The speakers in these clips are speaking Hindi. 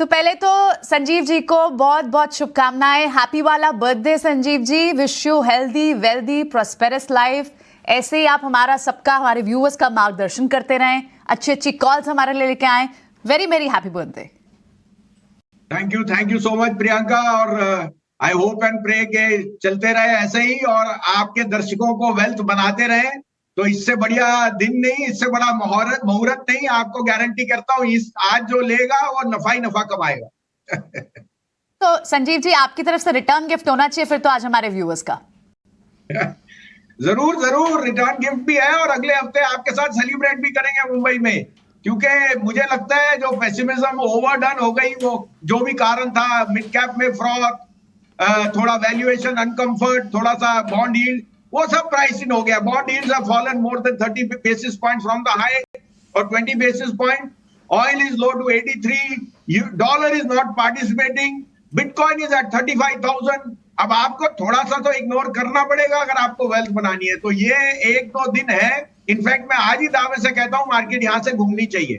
तो पहले तो संजीव जी को बहुत बहुत शुभकामनाएं, हैप्पी वाला birthday Sanjeev ji, wish you healthy wealthy prosperous life. ऐसे ही आप हमारा सबका, हमारे व्यूअर्स का मार्गदर्शन करते रहें, अच्छी अच्छी कॉल्स हमारे लिए लेके आए। Very very happy birthday. Thank you so much Priyanka, और आई होप एंड प्रे के चलते रहे ऐसे ही और आपके दर्शकों को वेल्थ बनाते रहे। तो इससे बढ़िया दिन नहीं, इससे बड़ा मुहूर्त नहीं, आपको गारंटी करता हूँ इस आज जो लेगा वो नफा ही नफा कमाएगा। तो संजीव जी आपकी तरफ से रिटर्न गिफ्ट होना चाहिए फिर तो आज हमारे व्यूअर्स का। जरूर जरूर, रिटर्न गिफ्ट भी है और अगले हफ्ते आपके साथ सेलिब्रेट भी करेंगे मुंबई में, क्योंकि मुझे लगता है जो पेसिमिज्म ओवरडन हो गई, वो जो भी कारण था, मिड कैप में फ्रॉड, थोड़ा वैल्यूएशन अनकंफर्ट, थोड़ा सा बॉन्ड यील्ड, वो सब प्राइस इन हो गया। Bond yields have fallen more than 30 basis points from the high और 20 basis point. Oil is low to 83, dollar is not participating, bitcoin is at 35,000। अब आपको थोड़ा सा तो इग्नोर करना पड़ेगा अगर आपको वेल्थ बनानी है। तो ये एक दो दिन है, इनफैक्ट मैं आज ही दावे से कहता हूं मार्केट यहां से घूमनी चाहिए।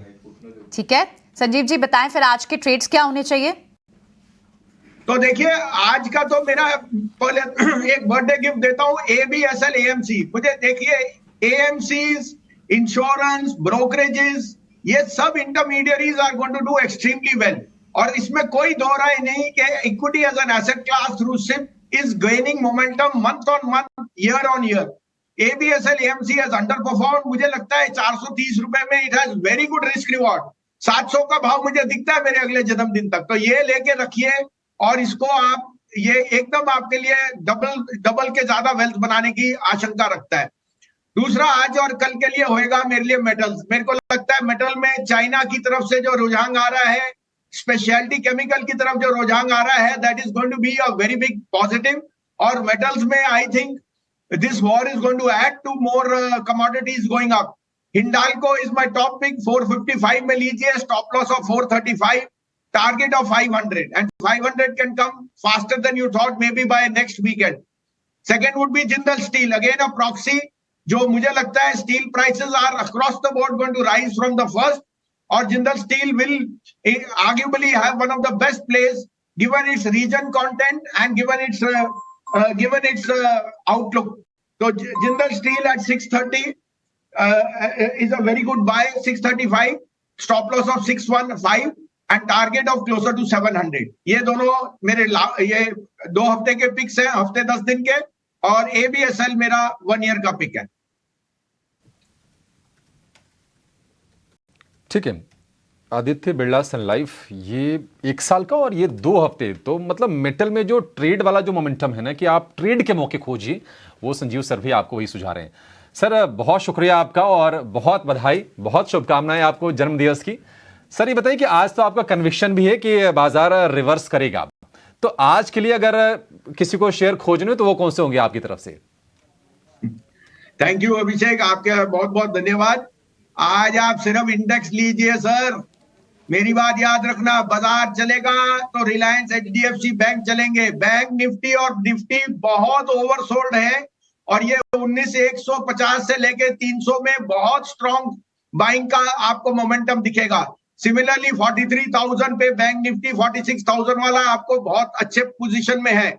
ठीक है संजीव जी, बताएं फिर आज के ट्रेड्स क्या होने चाहिए। तो देखिए आज का तो मेरा पहले एक बर्थडे गिफ्ट देता हूं, ABSL AMC। मुझे देखिए AMCs, इंश्योरेंस, ब्रोकरेजेस, ये सब intermediaries are going to do extremely well, और इसमें कोई दो राय नहीं कि equity as an asset class through SIP is gaining momentum month on month, year on year. ABSL AMC has underperformed, मुझे लगता है 430 रुपए में it has very good risk reward. 700 का भाव मुझे दिखता है मेरे अगले जन्मदिन तक। तो ये लेके रखिए और इसको आप, ये एकदम आपके लिए डबल के ज्यादा वेल्थ बनाने की आशंका रखता है। दूसरा, आज और कल के लिए होएगा मेरे लिए मेटल्स। मेरे को लगता है मेटल में चाइना की तरफ से जो रुझान आ रहा है, स्पेशलिटी केमिकल की तरफ जो रुझान आ रहा है, that is going to be a very big positive. और मेटल्स में I think this war is going to add to more commodities going up. Hindalco is my top pick, 455 में लीजिए, stop loss of 435, target of 500, and 500 can come faster than you thought, maybe by next weekend. Second would be Jindal steel, again a proxy, जो मुझे लगता है steel prices are across the board going to rise from the first, और Jindal Steel will arguably have one of the best plays given its region content and given its outlook. So Jindal Steel at 630 is a very good buy. 635, stop loss of 615 and target of closer to 700. ये दोनों मेरे ये 2 हफ्ते के पिक्स हैं, हफ्ते 10 दिन के, और ABSL मेरा 1 ईयर का पिक है। ठीक है, आदित्य बिरला सन लाइफ, ये 1 साल का और ये 2 हफ्ते, तो मतलब मेटल में जो ट्रेड वाला जो मोमेंटम है ना, कि आप ट्रेड के मौके खोजिए, वो संजीव सर भी आपको वही सुझा रहे हैं। सर बहुत शुक्रिया आपका और बहुत बधाई, बहुत शुभकामनाएं आपको जन्मदिवस की। सर ये बताइए कि आज तो आपका कन्विक्शन भी है कि बाजार रिवर्स करेगा, तो आज के लिए अगर किसी को शेयर खोजने तो वो कौन से होंगे आपकी तरफ से। थैंक यू अभिषेक, आपके बहुत बहुत धन्यवाद। आज आप सिर्फ इंडेक्स लीजिए सर, मेरी बात याद रखना, बाजार चलेगा तो रिलायंस, HDFC बैंक चलेंगे। बैंक निफ्टी और निफ्टी बहुत ओवरसोल्ड है, और ये 19,150 से लेके 300 में बहुत स्ट्रॉन्ग बाइंग का आपको मोमेंटम दिखेगा। सिमिलरली 43,000 पे बैंक निफ्टी, 46,000 वाला आपको बहुत अच्छे पोजीशन में है।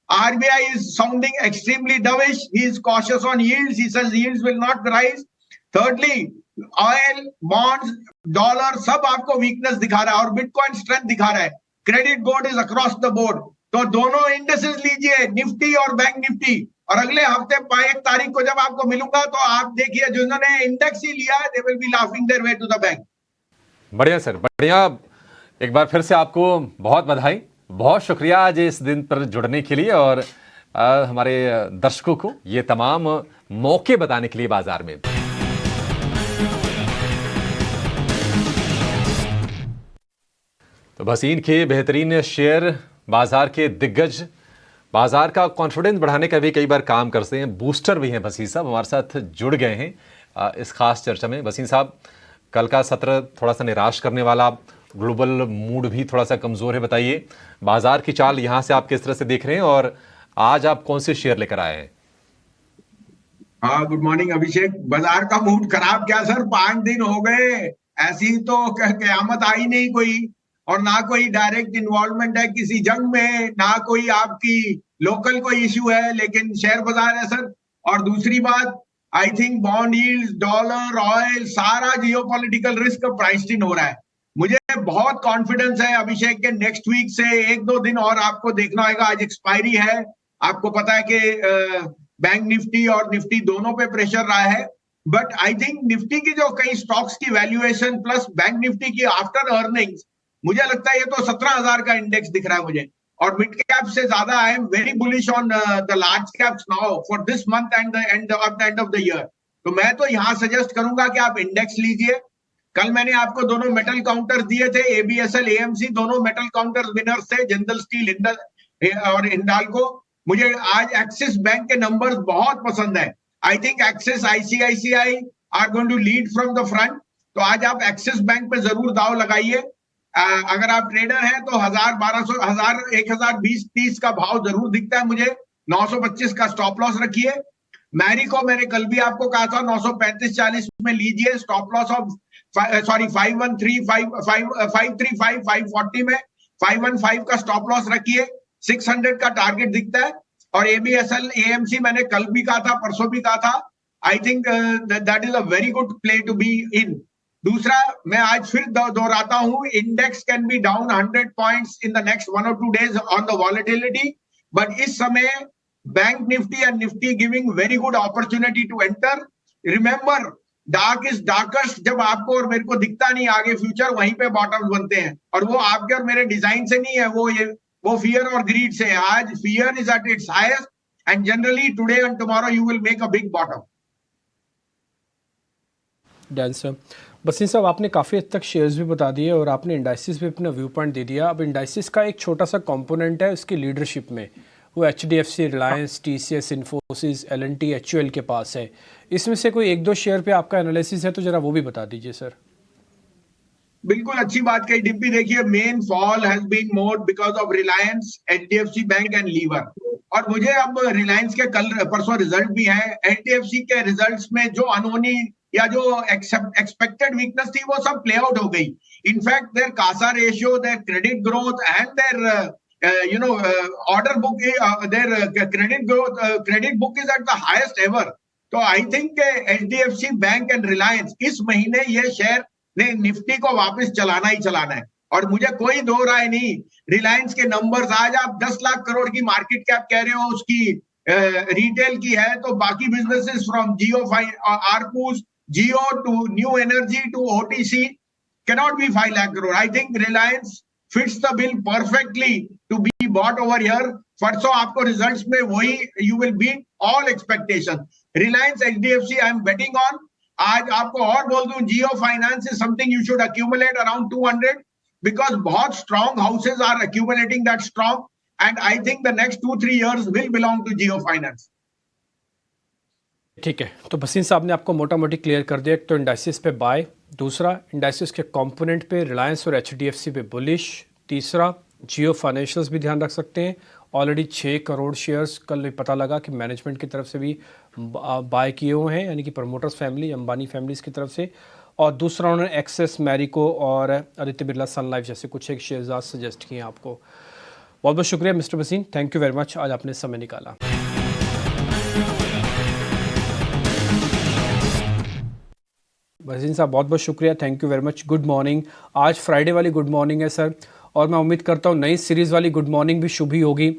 RBI is sounding extremely dovish. He is cautious on yields. He says yields will not rise. Thirdly, oil, bonds, dollar सब आपको वीकनेस दिखा रहा है और बिटकॉइन स्ट्रेंथ दिखा रहा है। Credit board is across the board. तो दोनों इंडेक्सेस लीजिए, निफ्टी और बैंक निफ्टी, और अगले हफ्ते 1 तारीख को जब आपको मिलूंगा तो आप देखिए जिन्होंने इंडेक्स ही लिया, they will be laughing their way to the bank. बढ़िया सर, बढ़िया। एक बार फिर से आपको बहुत बधाई, बहुत शुक्रिया आज इस दिन पर जुड़ने के लिए और हमारे दर्शकों को ये तमाम मौके बताने के लिए बाजार में। तो भसीन के बेहतरीन शेयर, बाजार के दिग्गज, बाजार का कॉन्फिडेंस बढ़ाने का भी कई बार काम करते हैं, बूस्टर भी हैं। भसीन साहब हमारे साथ जुड़ गए हैं इस खास चर्चा में। भसीन साहब, कल का सत्र थोड़ा सा निराश करने वाला, ग्लोबल मूड भी थोड़ा सा कमजोर है, बताइए बाजार की चाल यहां से आप किस तरह से देख रहे हैं और आज आप कौन से शेयर लेकर आए हैं। हाँ, गुड मॉर्निंग अभिषेक। बाजार का मूड खराब क्या सर, 5 दिन हो गए, ऐसी तो कयामत आई नहीं कोई। और ना कोई डायरेक्ट इन्वॉल्वमेंट है किसी जंग में, ना कोई आपकी लोकल कोई इश्यू है, लेकिन शेयर बाजार है सर। और दूसरी बात, I think bond yields, dollar, oil, सारा जियोपॉलिटिकल रिस्क प्राइस्ड इन हो रहा है। मुझे बहुत कॉन्फिडेंस है अभिषेक के नेक्स्ट वीक से 1-2 दिन और आपको देखना होगा। आज एक्सपायरी है, आपको पता है कि बैंक निफ्टी और निफ्टी दोनों पे प्रेशर रहा है, बट आई थिंक निफ्टी की जो कई स्टॉक्स की वैल्यूएशन प्लस बैंक निफ्टी की आफ्टर अर्निंग्स, मुझे लगता है ये तो 17,000 का इंडेक्स दिख रहा है मुझे। और मिड कैप से ज्यादा आई am very bullish on the large caps now for this month and the end of the year. तो मैं तो यहाँ सजेस्ट करूंगा कि आप इंडेक्स लीजिए। कल मैंने आपको दोनों मेटल काउंटर्स दिए थे, एबीएसएल, एएमसी, दोनों मेटल काउंटर्स विनर्स थे, जिंदल स्टील और हिंडाल्को। मुझे आज एक्सिस बैंक के नंबर्स बहुत पसंद है। I think Axis, ICICI are going to lead from the front. तो आज आप एक्सिस बैंक पे जरूर दाव लगाइए। अगर आप ट्रेडर हैं तो 1000, 1200, 1000, 1020, 30 का भाव जरूर दिखता है मुझे। 925 का स्टॉप लॉस रखिए। मैरी को मैंने कल भी आपको कहा था 935-40 में लीजिए, स्टॉप लॉस ऑफ 535 में 515 का स्टॉप लॉस रखिए। 600 का टारगेट दिखता है। और एबीएसएल, एएमसी मैंने कल भी कहा था, परसों भी कहा था। I think that is a very good play to be in. दूसरा, मैं आज फिर दोहराता हूं, index can be down 100 points in the next 1 or 2 days on the volatility, but इस समय bank Nifty and Nifty giving very good opportunity to enter. Remember, dark is darkest जब आपको और मेरे को दिखता नहीं आगे फ्यूचर, वहीं पे बॉटम्स बनते हैं। और वो आपके और मेरे डिजाइन से नहीं है, वो फियर और ग्रीड से है। आज fear is at its highest and generally today and tomorrow you will make a big bottom. Done sir. बसीन साहब, आपने काफ़ी हद तक शेयर्स भी बता दिए और आपने इंडाइसिस भी अपना व्यू पॉइंट दे दिया। अब इंडाइसिस का एक छोटा सा कंपोनेंट है उसकी लीडरशिप में, वो HDFC, Reliance, TCS, Infosys, L&T, HUL के पास है। इसमें से कोई 1-2 शेयर पे आपका एनालिसिस है तो जरा वो भी बता दीजिए सर। बिल्कुल अच्छी बात कही डिम्पी। देखिए, main fall has been more because of Reliance, HDFC bank and Lever. और मुझे अब रिलायंस के कल परसों रिजल्ट भी है, HDFC के रिजल्ट्स में जो अनहोनी या जो एक्सपेक्टेड वीकनेस थी वो सब प्ले आउट हो गई। In fact their CASA ratio, their credit growth and their order book, their credit book is at the highest ever. तो I think HDFC bank and Reliance इस महीने ये शेयर ने निफ्टी को वापस चलाना ही चलाना है। और मुझे कोई दो राय नहीं, रिलायंस के नंबर्स, आज आप 10 लाख करोड़ की मार्केट कैप कह रहे हो, उसकी रिटेल की है, तो बाकी businesses from Jio, ARPUs, Jio to new energy to OTC cannot be 5 lakh crore. I think Reliance fits the bill perfectly to be bought over here. परसों आपको रिजल्ट्स में वही, you will beat all expectation. Reliance, HDFC, I am betting on. आज आपको और बोल दूं, Jio Finance is something you should accumulate around 200 because बहुत strong houses are accumulating that strong, and I think the next 2-3 years will belong to Jio Finance. ठीक है, तो बसीन साहब ने आपको मोटा मोटी क्लियर कर दिया। एक तो इंडाइसिस पे बाय, दूसरा इंडाइसिस के कंपोनेंट पे रिलायंस और HDFC पे बुलिश, तीसरा जियो फाइनेंशियल्स भी ध्यान रख सकते हैं। ऑलरेडी 6 करोड़ शेयर्स कल पता लगा कि मैनेजमेंट की तरफ से भी बाय किए हुए हैं, यानी कि प्रमोटर्स फैमिली, अंबानी फैमिलीज की तरफ से। और दूसरा उन्होंने एक्सेस, मैरिको और आदित्य बिरला सन लाइफ जैसे कुछ एक शेयर्स आज सजेस्ट किए हैं आपको। बहुत बहुत शुक्रिया मिस्टर बसीन, थैंक यू वेरी मच, आज आपने समय निकाला। बसीन साहब बहुत बहुत शुक्रिया, thank you very much. Good morning, आज फ्राइडे वाली गुड मॉर्निंग है सर, और मैं उम्मीद करता हूँ नई सीरीज़ वाली गुड मॉर्निंग भी शुभ ही होगी।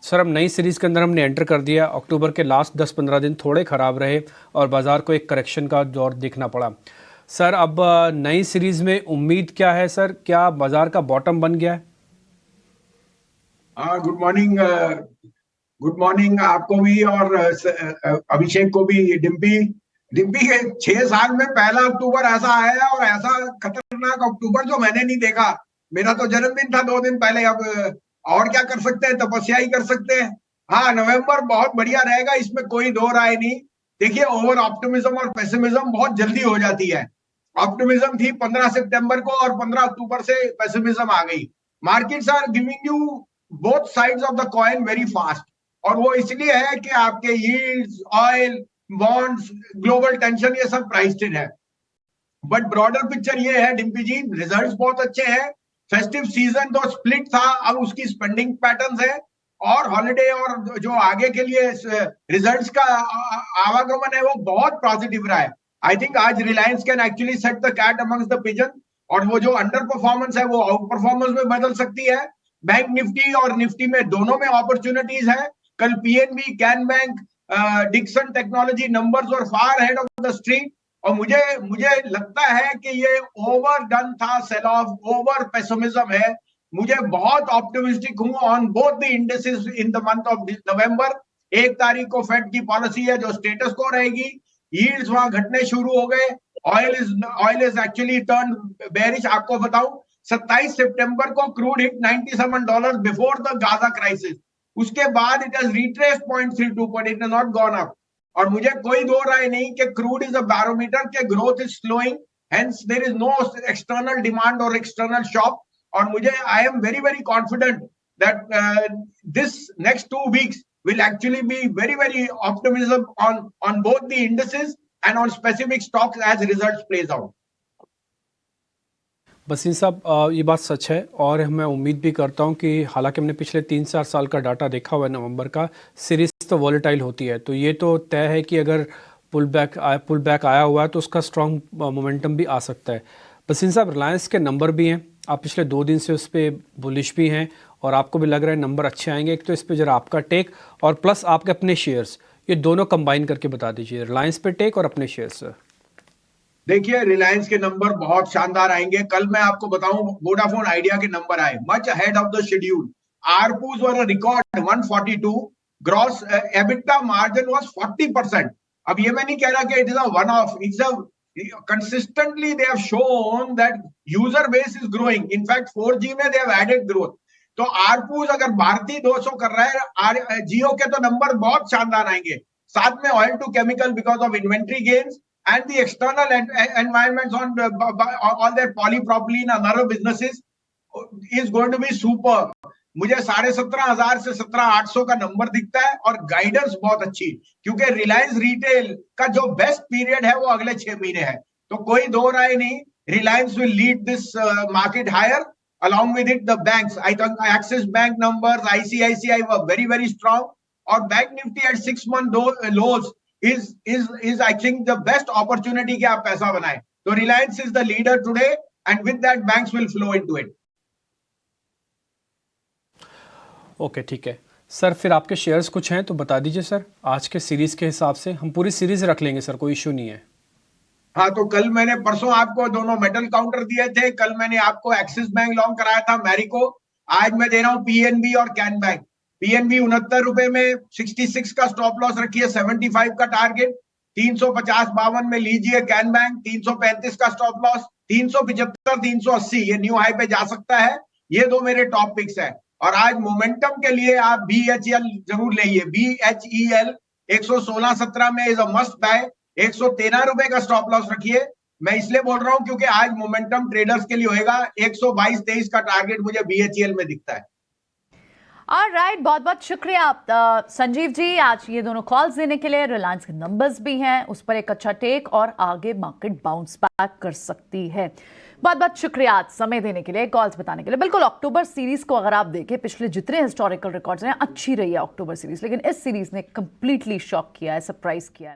सर अब नई सीरीज़ के अंदर हमने एंटर कर दिया। अक्टूबर के लास्ट 10-15 दिन थोड़े ख़राब रहे और बाज़ार को एक करेक्शन का दौर देखना पड़ा। सर अब नई सीरीज़ में उम्मीद क्या है सर, क्या बाज़ार का बॉटम बन गया है? गुड मॉर्निंग, गुड मॉर्निंग आपको भी और अभिषेक को भी। डिम्पी के 6 साल में पहला अक्टूबर ऐसा आया और ऐसा खतरनाक अक्टूबर जो मैंने नहीं देखा। मेरा तो जन्मदिन था 2 दिन पहले। अब और क्या कर सकते हैं, तपस्या ही कर सकते हैं। हाँ, नवंबर बहुत बढ़िया रहेगा, इसमें कोई दो राय नहीं। देखिए, ओवर ऑप्टिमिज्म और पेसिमिज्म बहुत जल्दी हो जाती है। ऑप्टिमिज्म थी 15 सितंबर को और 15 अक्टूबर से पेसिमिज्म आ गई। Markets are giving you both sides of the coin very fast, और वो इसलिए है कि आपके yields, oil, bonds, global tension, ये सब प्राइस्ड है। बट ब्रॉडर पिक्चर ये है डिम्पी जी, रिजल्ट्स बहुत अच्छे हैं, फेस्टिव सीजन तो स्प्लिट था, अब उसकी स्पेंडिंग पैटर्न्स है और हॉलिडे और जो आगे के लिए रिजल्ट्स का आवागमन है वो बहुत पॉजिटिव रहा है। आई थिंक आज Reliance can actually set the cat amongst the pigeon और वो जो अंडर परफॉर्मेंस है वो आउट परफॉर्मेंस में बदल सकती है। बैंक निफ्टी और निफ्टी में दोनों में अपॉर्चुनिटीज है। कल PNB, can bank, Dixon technology numbers और far head of the street और मुझे लगता है कि ये ओवरडन था, सेल ऑफ, ओवर पेसिमिज्म है। मुझे बहुत ऑप्टिमिस्टिक हूं on both the indexes in the month of November. 1 तारीख को फेड की पॉलिसी है जो स्टेटस को रहेगी, यील्ड्स वहां घटने शुरू हो गए, oil is actually turn bearish. आपको बताऊं 27 सितंबर को crude hit $97 before the Gaza crisis, उसके बाद it has retraced 0.32 point, it has not gone up. और मुझे कोई दो राय नहीं कि क्रूड इज अ बैरोमीटर के growth is slowing, hence there is no external demand और एक्सटर्नल शॉक। और मुझे I am very very confident that this next 2 weeks will actually be very optimism on both the indices and on specific stocks as results plays out. बसीन साहब, ये बात सच है और मैं उम्मीद भी करता हूँ कि हालांकि हमने पिछले 3-4 साल का डाटा देखा हुआ है नवंबर का, सीरीज तो वॉलेटाइल होती है, तो ये तो तय है कि अगर पुल बैक आया हुआ है तो उसका स्ट्रॉन्ग मोमेंटम भी आ सकता है। बसीन साहब, रिलायंस के नंबर भी हैं, आप पिछले 2 दिन से उस पर बुलिश भी हैं और आपको भी लग रहा है नंबर अच्छे आएंगे। एक तो इस पे जरा आपका टेक और प्लस आपके अपने शेयर्स, ये दोनों कंबाइन करके बता दीजिए, रिलायंस पे टेक और अपने शेयर्स। देखिए, रिलायंस के नंबर बहुत शानदार आएंगे। कल मैं आपको बताऊं वोडाफोन आइडिया के नंबर आए much ahead of the schedule. ARPUs were a record 142, gross EBITDA margin was 40%। अब ये मैं नहीं कह रहा कि it is a one off, it's a consistently they have shown that user base is growing. In fact 4G में they have added growth. तो आरपूस अगर भारती 200 कर रहा है, जियो के तो नंबर बहुत शानदार आएंगे। साथ में oil to chemical because of inventory gains and the external environments on all their polypropylene and other businesses is going to be super. मुझे 17,500 से 17,800 का नंबर दिखता है और गाइडेंस बहुत अच्छी, क्योंकि रिलायंस रिटेल का जो बेस्ट पीरियड है वो अगले 6 महीने है। तो कोई दो राय नहीं, Reliance will lead this market higher along with it the banks. I think Axis Bank numbers, ICICI were very strong, और bank Nifty at 6-month lows is I think the best opportunity कि आप पैसा बनाएं। तो Reliance is the leader today and with that banks will flow into it. Okay, ठीक है सर, फिर आपके शेयर्स कुछ हैं तो बता दीजिए सर, आज के सीरीज के हिसाब से हम पूरी सीरीज रख लेंगे सर, कोई इशू नहीं है। हाँ, तो कल मैंने परसों आपको दोनों मेटल काउंटर दिए थे। कल मैंने आपको एक्सिस बैंक लॉन्ग कराया था मैरिको, आज मैं दे रहा हूँ पीएनबी और कैन बैंक। पीएनबी 69 रुपए में 66 का स्टॉप लॉस रखिए, 75 का टारगेट, 350-52 में लीजिए। कैन बैंक 335 का स्टॉप लॉस, 375 380 ये न्यू हाई पे जा सकता है। ये दो मेरे टॉप पिक्स है। और आज मोमेंटम के लिए आप बीएचईएल जरूर लेइए। बीएचईएल 116-17 में इज अ मस्ट बाय, 113 रुपए का स्टॉप लॉस रखिए। मैं इसलिए बोल रहा हूं क्योंकि आज मोमेंटम ट्रेडर्स के लिए होएगा। 122-23 का टारगेट मुझे बीएचईएल में दिखता है। ऑलराइट, बहुत बहुत शुक्रिया संजीव जी, आज ये दोनों कॉल्स देने के लिए। रिलायंस के नंबर्स भी हैं, उस पर एक अच्छा टेक और आगे मार्केट बाउंस बैक कर सकती है। बहुत बहुत शुक्रिया आज समय देने के लिए, कॉल्स बताने के लिए। बिल्कुल, अक्टूबर सीरीज को अगर आप देखें, पिछले जितने हिस्टोरिकल रिकॉर्ड्स हैं अच्छी रही है अक्टूबर सीरीज, लेकिन इस सीरीज ने कंप्लीटली शॉक किया है, सरप्राइज किया है।